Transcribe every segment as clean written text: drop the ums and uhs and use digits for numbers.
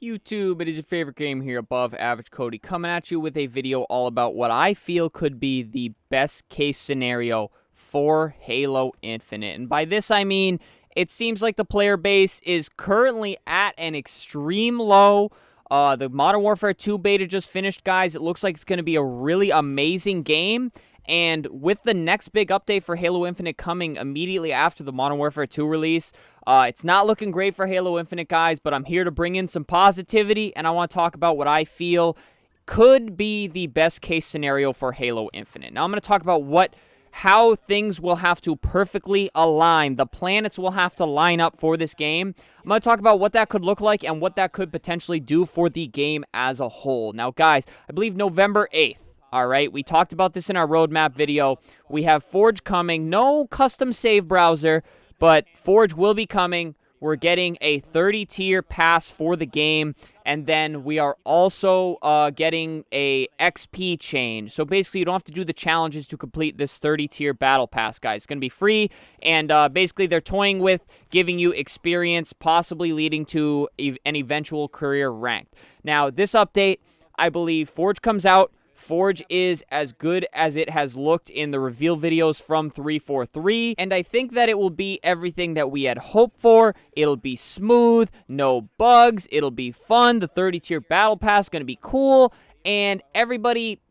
YouTube, it is your favorite game here, Above Average Cody, coming at you with a video all about what I feel could be the best case scenario for Halo Infinite. And by this I mean, it seems like the player base is currently at an extreme low. The Modern Warfare 2 beta just finished, guys. It looks like it's going to be a really amazing game. And with the next big update for Halo Infinite coming immediately after the Modern Warfare 2 release, it's not looking great for Halo Infinite, guys, but I'm here to bring in some positivity, and I want to talk about what I feel could be the best case scenario for Halo Infinite. Now, I'm going to talk about how things will have to perfectly align. The planets will have to line up for this game. I'm going to talk about what that could look like and what that could potentially do for the game as a whole. Now, guys, I believe November 8th. All right, we talked about this in our roadmap video. We have Forge coming. No custom save browser, but Forge will be coming. We're getting a 30-tier pass for the game, and then we are also getting a XP change. So basically, you don't have to do the challenges to complete this 30-tier battle pass, guys. It's going to be free, and basically, they're toying with giving you experience, possibly leading to an eventual career ranked. Now, this update, I believe Forge comes out. Forge is as good as it has looked in the reveal videos from 343, and I think that it will be everything that we had hoped for. It'll be smooth, no bugs, it'll be fun, the 30-tier battle pass is going to be cool, and everybody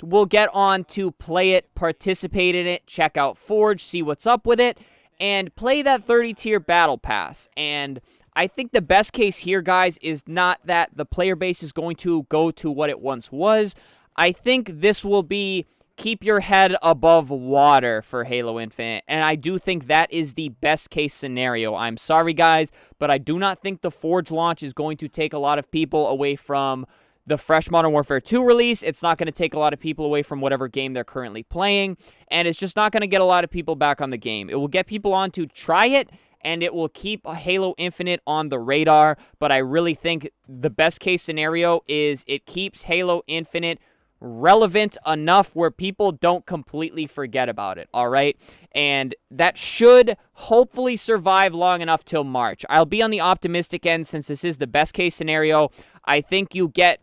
will get on to play it, participate in it, check out Forge, see what's up with it, and play that 30-tier battle pass. And I think the best case here, guys, is not that the player base is going to go to what it once was. I think this will be keep your head above water for Halo Infinite, and I do think that is the best case scenario. I'm sorry, guys, but I do not think the Forge launch is going to take a lot of people away from the fresh Modern Warfare 2 release. It's not going to take a lot of people away from whatever game they're currently playing, and it's just not going to get a lot of people back on the game. It will get people on to try it, and it will keep Halo Infinite on the radar, but I really think the best case scenario is it keeps Halo Infinite relevant enough where people don't completely forget about it, all right? And that should hopefully survive long enough till March. I'll be on the optimistic end since this is the best case scenario. I think you get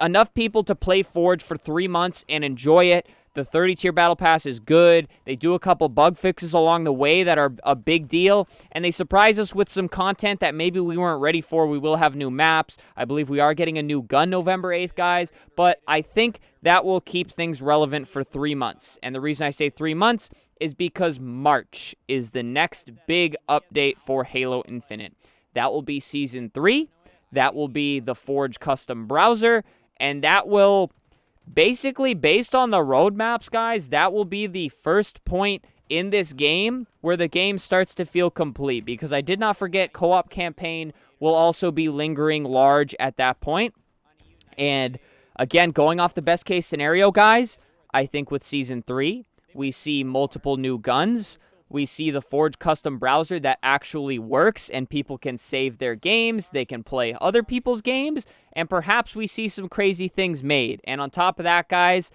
enough people to play Forge for 3 months and enjoy it. The 30-tier battle pass is good. They do a couple bug fixes along the way that are a big deal, and they surprise us with some content that maybe we weren't ready for. We will have new maps. I believe we are getting a new gun November 8th, guys, but I think that will keep things relevant for 3 months. And the reason I say 3 months is because March is the next big update for Halo Infinite. That will be Season 3. That will be the Forge custom browser, and that will basically, based on the roadmaps, guys, that will be the first point in this game where the game starts to feel complete, because I did not forget co-op campaign will also be lingering large at that point. And again, going off the best case scenario, guys, I think with Season 3, we see multiple new guns. We see the Forge custom browser that actually works and people can save their games. They can play other people's games. And perhaps we see some crazy things made. And on top of that, guys,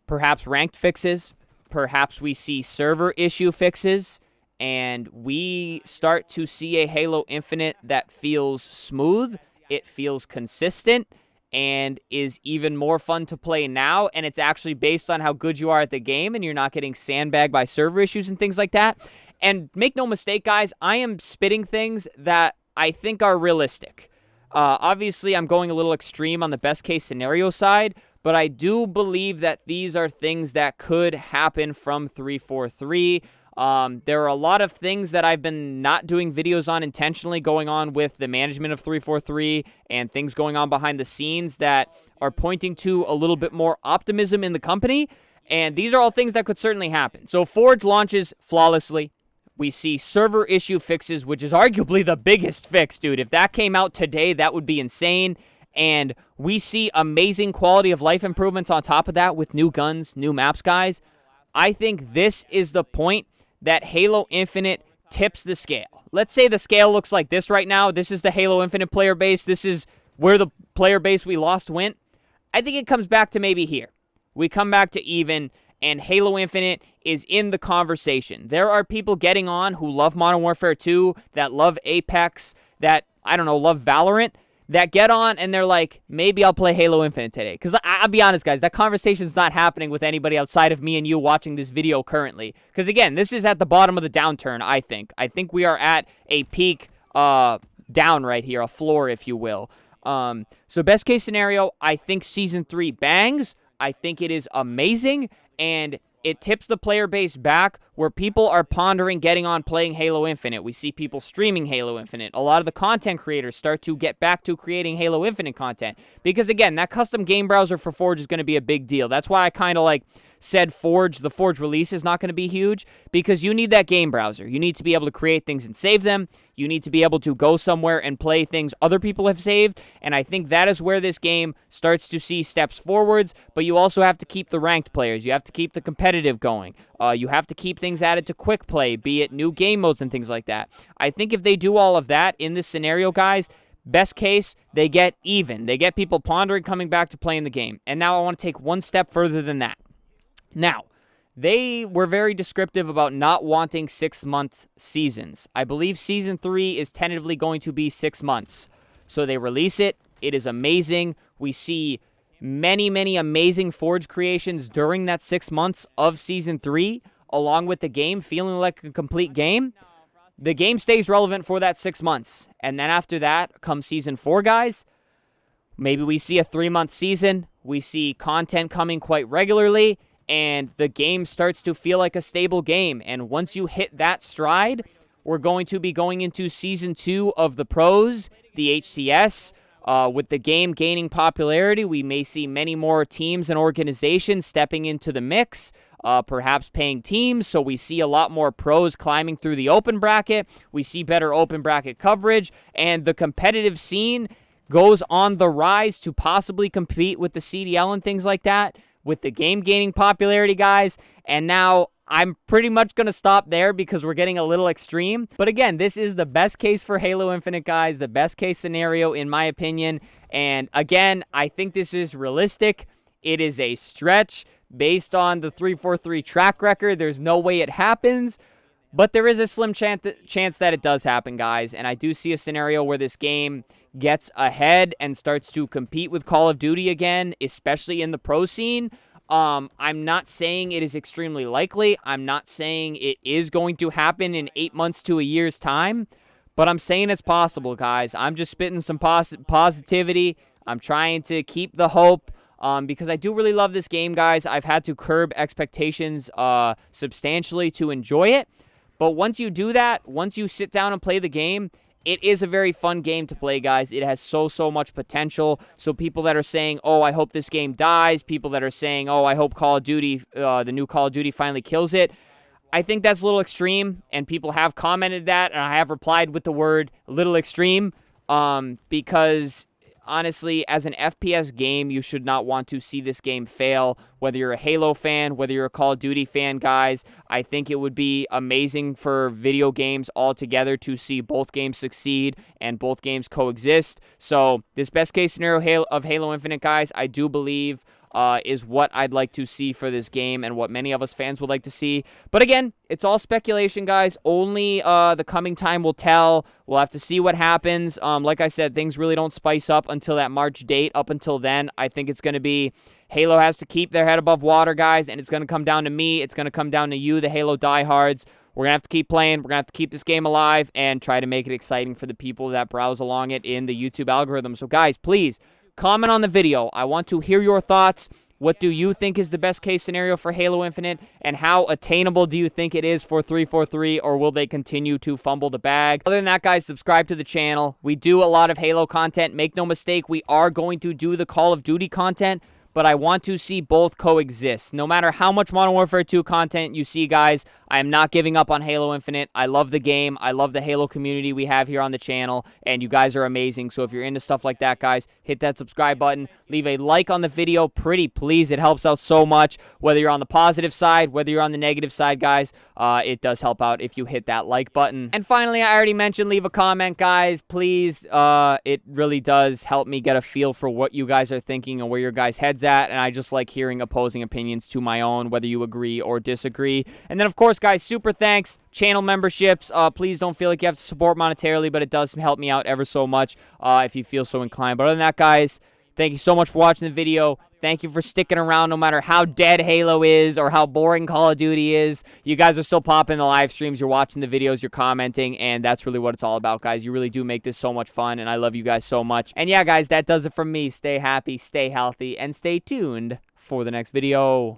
perhaps ranked fixes. Perhaps we see server issue fixes. And we start to see a Halo Infinite that feels smooth. It feels consistent. And is even more fun to play now, and it's actually based on how good you are at the game, and you're not getting sandbagged by server issues and things like that. And make no mistake, guys, I am spitting things that I think are realistic. Obviously, I'm going a little extreme on the best case scenario side, but I do believe that these are things that could happen from 343. There are a lot of things that I've been not doing videos on intentionally going on with the management of 343 and things going on behind the scenes that are pointing to a little bit more optimism in the company. And these are all things that could certainly happen. So Forge launches flawlessly. We see server issue fixes, which is arguably the biggest fix, dude. If that came out today, that would be insane. And we see amazing quality of life improvements on top of that with new guns, new maps, guys. I think this is the point that Halo Infinite tips the scale. Let's say the scale looks like this right now. This is the Halo Infinite player base. This is where the player base we lost went. I think it comes back to maybe here. We come back to even, and Halo Infinite is in the conversation. There are people getting on who love Modern Warfare 2, that love Apex, that, I don't know, love Valorant. that get on and they're like, maybe I'll play Halo Infinite today. Because I'll be honest, guys, that conversation's not happening with anybody outside of me and you watching this video currently. Because, again, this is at the bottom of the downturn, I think. I think we are at a peak down right here, a floor, if you will. So best case scenario, I think Season 3 bangs. I think it is amazing, and it tips the player base back where people are pondering getting on playing Halo Infinite. We see people streaming Halo Infinite. A lot of the content creators start to get back to creating Halo Infinite content. Because, again, that custom game browser for Forge is going to be a big deal. That's why I kind of said the Forge release is not going to be huge, because you need that game browser. You need to be able to create things and save them. You need to be able to go somewhere and play things other people have saved, and I think that is where this game starts to see steps forwards, but you also have to keep the ranked players. You have to keep the competitive going. You have to keep things added to quick play, be it new game modes and things like that. I think if they do all of that in this scenario, guys, best case, they get even. They get people pondering coming back to playing the game. And now I want to take one step further than that. Now, they were very descriptive about not wanting 6-month seasons. I believe Season 3 is tentatively going to be 6 months. So they release it. It is amazing. We see many, many amazing Forge creations during that 6 months of Season 3, along with the game feeling like a complete game. The game stays relevant for that 6 months. And then after that comes Season 4, guys. Maybe we see a 3-month season. We see content coming quite regularly. And the game starts to feel like a stable game. And once you hit that stride, we're going to be going into Season 2 of the pros, the HCS. With the game gaining popularity, we may see many more teams and organizations stepping into the mix, perhaps paying teams. So we see a lot more pros climbing through the open bracket. We see better open bracket coverage. And the competitive scene goes on the rise to possibly compete with the CDL and things like that, with the game gaining popularity, guys. And now I'm pretty much going to stop there because we're getting a little extreme. But again, this is the best case for Halo Infinite, guys. The best case scenario, in my opinion. And again, I think this is realistic. It is a stretch based on the 343 track record. There's no way it happens. But there is a slim chance that it does happen, guys. And I do see a scenario where this game gets ahead and starts to compete with Call of Duty again, especially in the pro scene. I'm not saying it is extremely likely. I'm not saying it is going to happen in 8 months to a year's time. But I'm saying it's possible, guys. I'm just spitting some positivity. I'm trying to keep the hope. Because I do really love this game, guys. I've had to curb expectations substantially to enjoy it. But once you do that, once you sit down and play the game, it is a very fun game to play, guys. It has so much potential. So people that are saying, oh, I hope this game dies, people that are saying, oh, I hope Call of Duty, the new Call of Duty finally kills it, I think that's a little extreme, and people have commented that, and I have replied with the word little extreme, because honestly, as an FPS game, you should not want to see this game fail. Whether you're a Halo fan, whether you're a Call of Duty fan, guys, I think it would be amazing for video games altogether to see both games succeed and both games coexist. So this best case scenario of Halo Infinite, guys, I do believe is what I'd like to see for this game and what many of us fans would like to see. But again, it's all speculation, guys. Only the coming time will tell. We'll have to see what happens. Like I said, things really don't spice up until that March date. Up until then, I think it's going to be Halo has to keep their head above water, guys, and it's going to come down to me. It's going to come down to you, the Halo diehards. We're going to have to keep playing. We're going to have to keep this game alive and try to make it exciting for the people that browse along it in the YouTube algorithm. So, guys, please comment on the video. I want to hear your thoughts. What do you think is the best case scenario for Halo Infinite, and how attainable do you think it is for 343, or will they continue to fumble the bag? Other than that, guys, subscribe to the channel. We do a lot of Halo content. Make no mistake, we are going to do the Call of Duty content, but I want to see both coexist. No matter how much Modern Warfare 2 content you see, guys, I am not giving up on Halo Infinite. I love the game. I love the Halo community we have here on the channel, and you guys are amazing. So if you're into stuff like that, guys, hit that subscribe button. Leave a like on the video, pretty please. It helps out so much. Whether you're on the positive side, whether you're on the negative side, guys, it does help out if you hit that like button. And finally, I already mentioned, leave a comment, guys, please. It really does help me get a feel for what you guys are thinking and where your guys' heads at, and I just like hearing opposing opinions to my own, whether you agree or disagree. And then, of course, guys, super thanks. Channel memberships, please don't feel like you have to support monetarily, but it does help me out ever so much if you feel so inclined. But other than that, guys, thank you so much for watching the video. Thank you for sticking around no matter how dead Halo is or how boring Call of Duty is. You guys are still popping the live streams. You're watching the videos. You're commenting. And that's really what it's all about, guys. You really do make this so much fun. And I love you guys so much. And yeah, guys, that does it from me. Stay happy, stay healthy, and stay tuned for the next video.